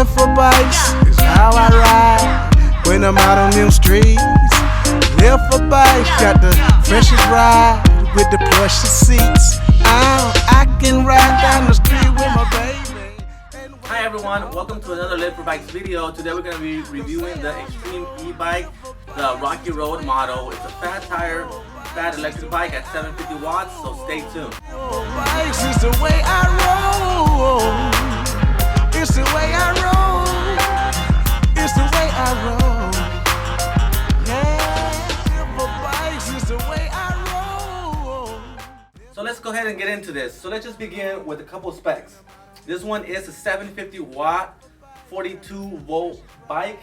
Lift for bikes is how I ride when I'm out on them streets. Lift for bikes, got the freshest ride with the plush seats. I can ride down the street with my baby. Hi everyone, welcome to another Lithium Battery video. Today we're going to be reviewing the X-treme Ebike, the Rocky Road model. It's a fat tire, fat electric bike at 750 watts, so stay tuned. Bikes is the way I roll. It's the way I roll. It's the way I roll. Yeah, for bikes is the way I roll. So let's go ahead and get into this. So let's just begin with a couple specs. This one is a 750 watt, 42 volt bike,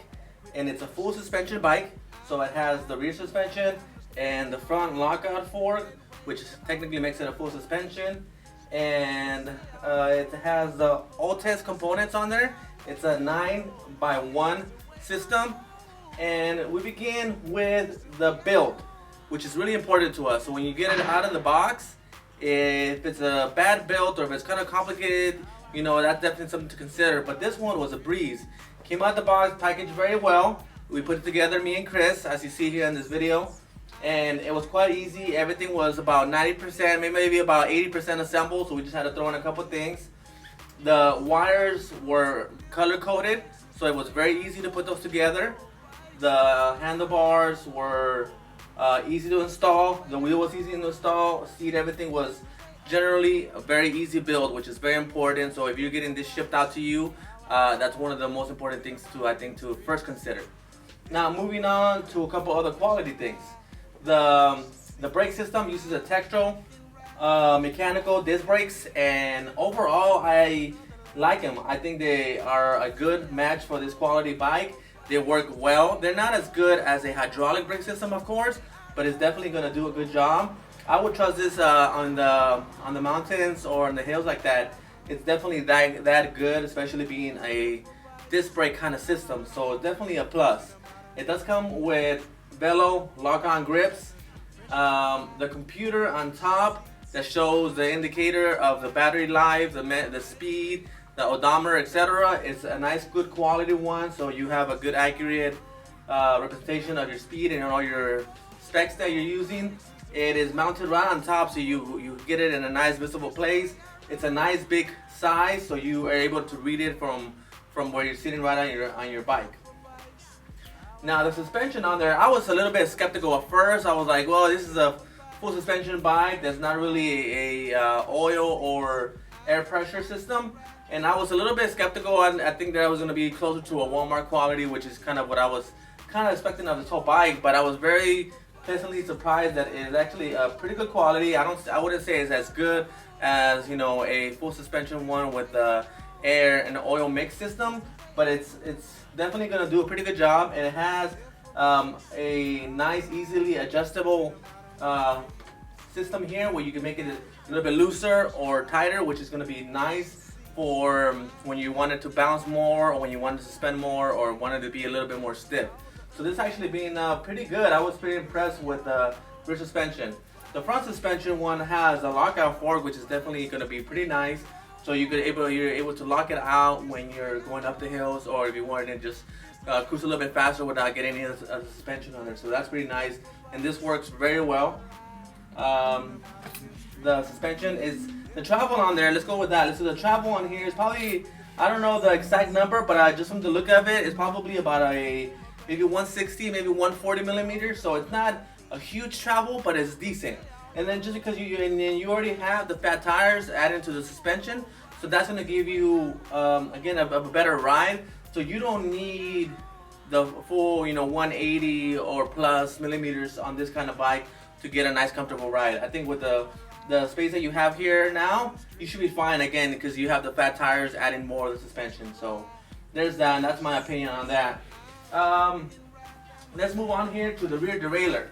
and it's a full suspension bike. So it has the rear suspension and the front lockout fork, which technically makes it a full suspension. And it has the Atlus components on there. It's a 9x1 system. And we begin with the build, which is really important to us. So when you get it out of the box, if it's a bad build or if it's kind of complicated, you know, that's definitely something to consider. But this one was a breeze. Came out the box, packaged very well. We put it together, me and Chris, as you see here in this video. And it was quite easy. Everything was about 90%, maybe about 80% assembled, so we just had to throw in a couple things. The wires were color coded, so it was very easy to put those together. The handlebars were easy to install. The wheel was easy to install. Seat, everything was generally a very easy build, which is very important. So if you're getting this shipped out to you, that's one of the most important things to, I think, to first consider. Now moving on to a couple other quality things. The brake system uses a Textro mechanical disc brakes, and overall I like them. I think they are a good match for this quality bike. They work well. They're not as good as a hydraulic brake system, of course, but it's definitely going to do a good job. I would trust this on the mountains or on the hills like that. It's definitely that good, especially being a disc brake kind of system. So it's definitely a plus. It does come with Velo lock-on grips, the computer on top that shows the indicator of the battery life, the speed, the odometer, etc. It's a nice, good quality one, so you have a good, accurate representation of your speed and all your specs that you're using. It is mounted right on top, so you get it in a nice visible place. It's a nice big size, so you are able to read it from where you're sitting right on your bike. Now the suspension on there, I was a little bit skeptical at first. I was like, well, this is a full suspension bike. There's not really a oil or air pressure system. And I was a little bit skeptical. I think that I was going to be closer to a Walmart quality, which is kind of what I was kind of expecting of this whole bike. But I was very pleasantly surprised that it is actually a pretty good quality. I wouldn't say it's as good as, you know, a full suspension one with the air and oil mix system, but it's definitely going to do a pretty good job. And it has a nice, easily adjustable system here where you can make it a little bit looser or tighter, which is going to be nice for when you want it to bounce more, or when you want it to suspend more, or want it to be a little bit more stiff. So this actually being pretty good. I was pretty impressed with the rear suspension. The front suspension one has a lockout fork, which is definitely going to be pretty nice. So you're able to lock it out when you're going up the hills, or if you want to just cruise a little bit faster without getting any of the suspension on there. So that's pretty nice, and this works very well. The suspension is the travel on there. Let's go with that. So the travel on here is probably, I don't know the exact number, but just from the look of it, it's probably about maybe 160, maybe 140 millimeters. So it's not a huge travel, but it's decent. And then just because you already have the fat tires added to the suspension, so that's going to give you again a better ride. So you don't need the full 180 or plus millimeters on this kind of bike to get a nice comfortable ride. I think with the space that you have here now, you should be fine, again, because you have the fat tires adding more of the suspension. So there's that, and that's my opinion on that. Let's move on here to the rear derailleur.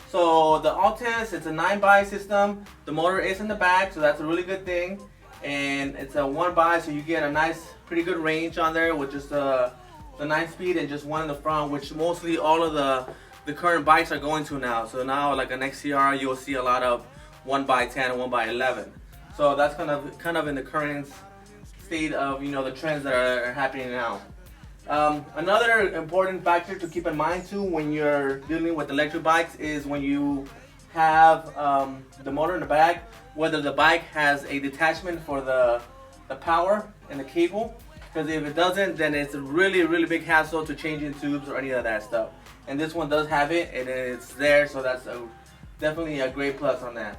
So the Atlus, it's a 9x system. The motor is in the back, so that's a really good thing. And it's a 1x, so you get a nice, pretty good range on there with just the 9-speed and just one in the front, which mostly all of the current bikes are going to now. So now, like an XCR, you'll see a lot of 1x10 and 1x11. So that's kind of in the current state of the trends that are happening now. Another important factor to keep in mind too when you're dealing with electric bikes is when you have the motor in the back, whether the bike has a detachment for the power and the cable, because if it doesn't, then it's a really big hassle to changing tubes or any of that stuff. And this one does have it, and it's there, so that's definitely a great plus on that.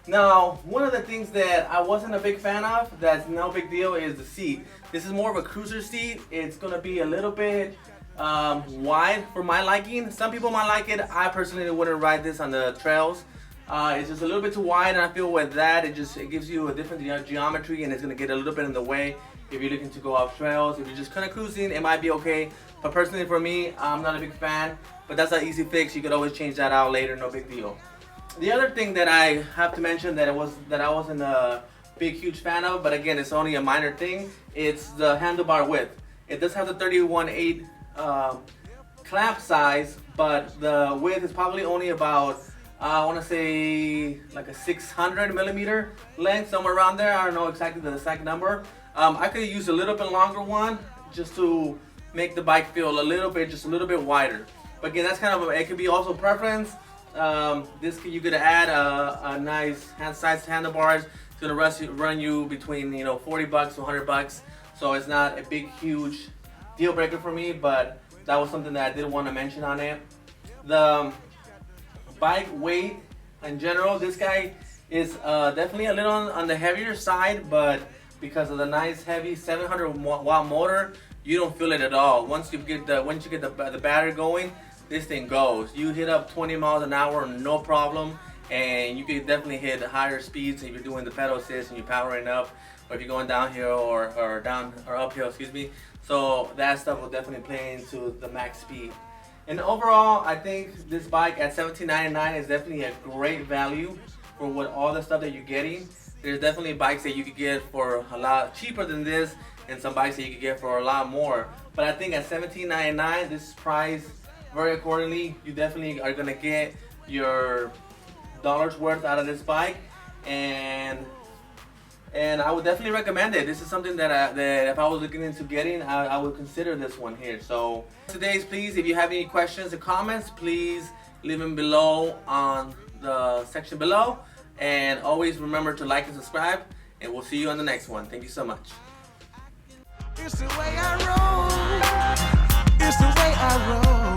Now, one of the things that I wasn't a big fan of, that's no big deal, is the seat. This is more of a cruiser seat. It's gonna be a little bit wide for my liking. Some people might like it. I personally wouldn't ride this on the trails. It's just a little bit too wide, and I feel with that, it gives you a different geometry, and it's gonna get a little bit in the way if you're looking to go off trails. If you're just kind of cruising, it might be okay. But personally for me, I'm not a big fan. But that's an easy fix. You could always change that out later, no big deal. The other thing that I have to mention that I wasn't a huge fan of, but again, it's only a minor thing. It's the handlebar width. It does have the 31/8 clamp size, but the width is probably only about I want to say like a 600 millimeter length, somewhere around there. I don't know exactly the exact number. I could use a little bit longer one just to make the bike feel just a little bit wider. But again, that's kind of it could be also preference. You could add a nice hand-sized handlebars. It's gonna run you between $40 to $100. So it's not a big huge deal breaker for me, but that was something that I did want to mention on it. The bike weight in general, this guy is definitely a little on the heavier side, but because of the nice heavy 700 watt motor, you don't feel it at all. Once you get the battery going, this thing goes. You hit up 20 miles an hour, no problem, and you can definitely hit higher speeds if you're doing the pedal assist and you're powering up, or if you're going downhill or uphill, excuse me. So that stuff will definitely play into the max speed. And overall, I think this bike at $17.99 is definitely a great value for all the stuff that you're getting. There's definitely bikes that you could get for a lot cheaper than this, and some bikes that you could get for a lot more. But I think at $17.99, this is priced very accordingly. You definitely are gonna get your dollars worth out of this bike, and I would definitely recommend it. This is something that if I was looking into getting, I would consider this one here. So today's, please, if you have any questions or comments, please leave them below on the section below, and always remember to like and subscribe, and we'll see you on the next one. Thank you so much. It's the way I roll. It's the way I roll.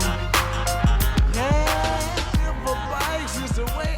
Yeah, for bikes, it's the way